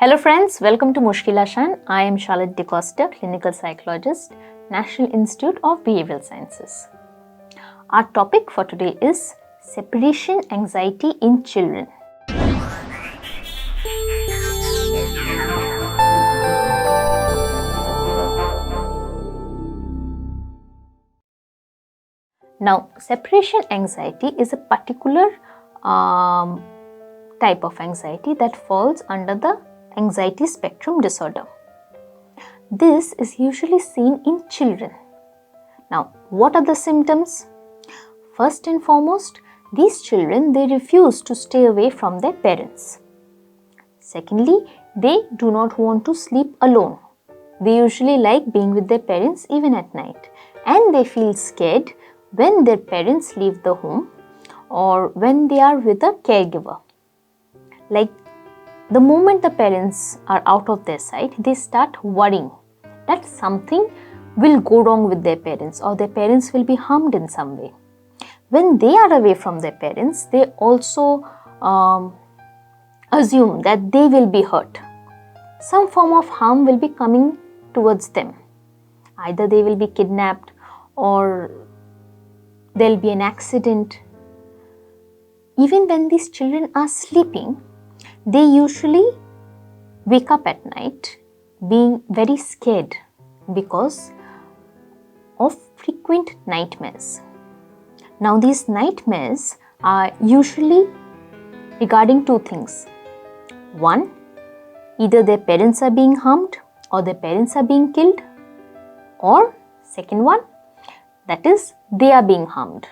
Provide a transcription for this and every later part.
Hello friends, welcome to MusskilAsan. I am Dcosta, clinical psychologist, National Institute of Behavioral Sciences. Our topic for today is separation anxiety in children. Now, separation anxiety is a particular type of anxiety that falls under the anxiety spectrum disorder. This is usually seen in children. Now, what are the symptoms? First and foremost, these children, they refuse to stay away from their parents. Secondly, they do not want to sleep alone. They usually like being with their parents even at night, and they feel scared when their parents leave the home or when they are with a caregiver. Like the moment the parents are out of their sight, they start worrying that something will go wrong with their parents or their parents will be harmed in some way. When they are away from their parents, they also assume that they will be hurt. Some form of harm will be coming towards them. Either they will be kidnapped or there will be an accident. Even when these children are sleeping, they usually wake up at night being very scared because of frequent nightmares. Now, these nightmares are usually regarding two things. One, either their parents are being harmed or their parents are being killed, or second one, that is, they are being harmed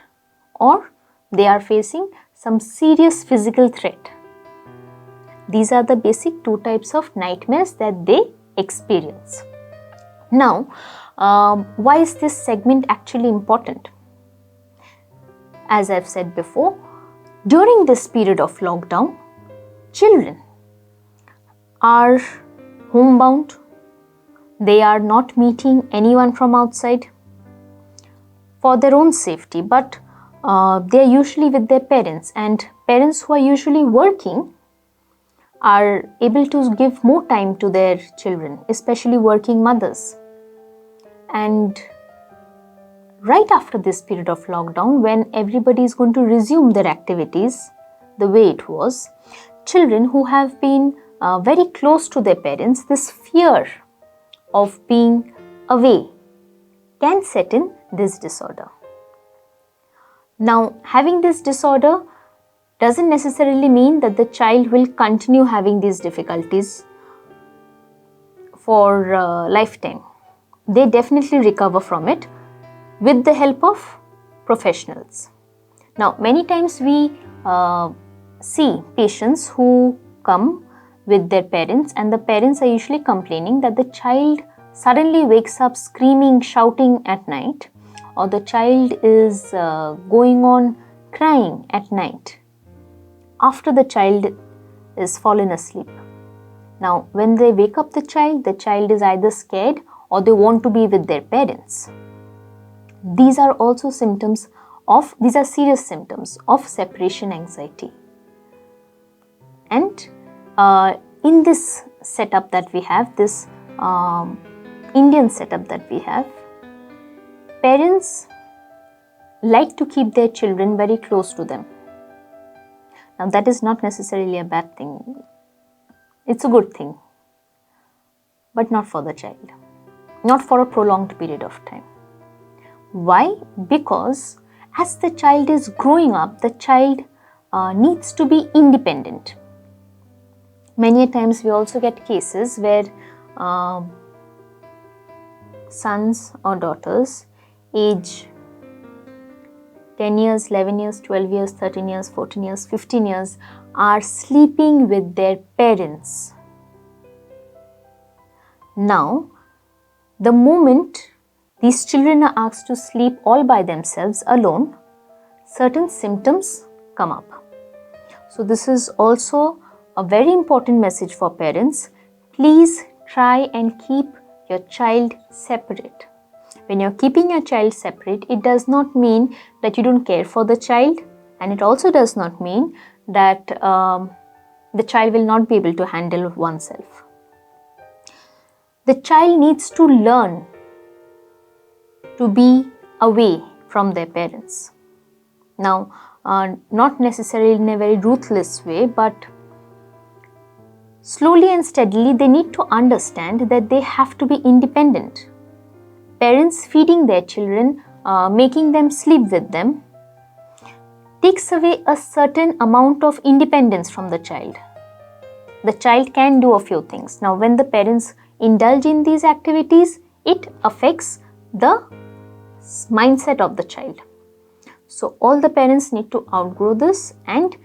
or they are facing some serious physical threat. These are the basic two types of nightmares that they experience. Now, why is this segment actually important? As I've said before, during this period of lockdown, children are homebound. They are not meeting anyone from outside for their own safety, but they are usually with their parents, and parents who are usually working are able to give more time to their children, especially working mothers. And right after this period of lockdown, when everybody is going to resume their activities the way it was, children who have been very close to their parents, this fear of being away can set in this disorder. Now, having this disorder doesn't necessarily mean that the child will continue having these difficulties for lifetime. They definitely recover from it with the help of professionals. Now, many times we see patients who come with their parents, and the parents are usually complaining that the child suddenly wakes up screaming, shouting at night, or the child is going on crying at night after the child is fallen asleep. Now, when they wake up the child is either scared or they want to be with their parents. These are also symptoms of, these are serious symptoms of separation anxiety. And in this setup that we have, this Indian setup that we have, parents like to keep their children very close to them. Now, that is not necessarily a bad thing. It's a good thing, but not for the child, not for a prolonged period of time. Why? Because as the child is growing up, the child needs to be independent. Many times we also get cases where sons or daughters age 10 years, 11 years, 12 years, 13 years, 14 years, 15 years are sleeping with their parents. Now, the moment these children are asked to sleep all by themselves alone, certain symptoms come up. So, this is also a very important message for parents. Please try and keep your child separate. When you're keeping your child separate, it does not mean that you don't care for the child, and it also does not mean that the child will not be able to handle oneself. The child needs to learn to be away from their parents. Now, not necessarily in a very ruthless way, but slowly and steadily they need to understand that they have to be independent. Parents feeding their children, making them sleep with them, takes away a certain amount of independence from the child. The child can do a few things. Now, when the parents indulge in these activities, it affects the mindset of the child. So, all the parents need to outgrow this, and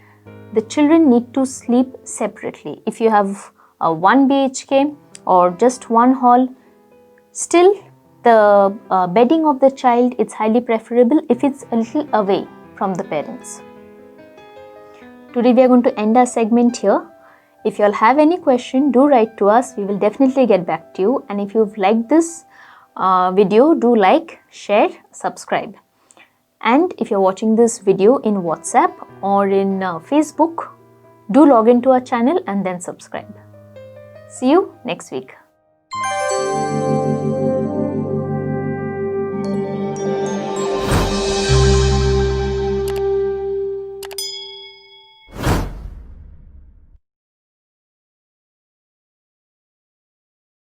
the children need to sleep separately. If you have a 1 BHK or just one hall, still the bedding of the child is highly preferable if it's a little away from the parents. Today we are going to end our segment here. If you all have any question, do write to us. We will definitely get back to you. And if you've liked this video, do like, share, subscribe. And if you're watching this video in WhatsApp or in Facebook, do log into our channel and then subscribe. See you next week.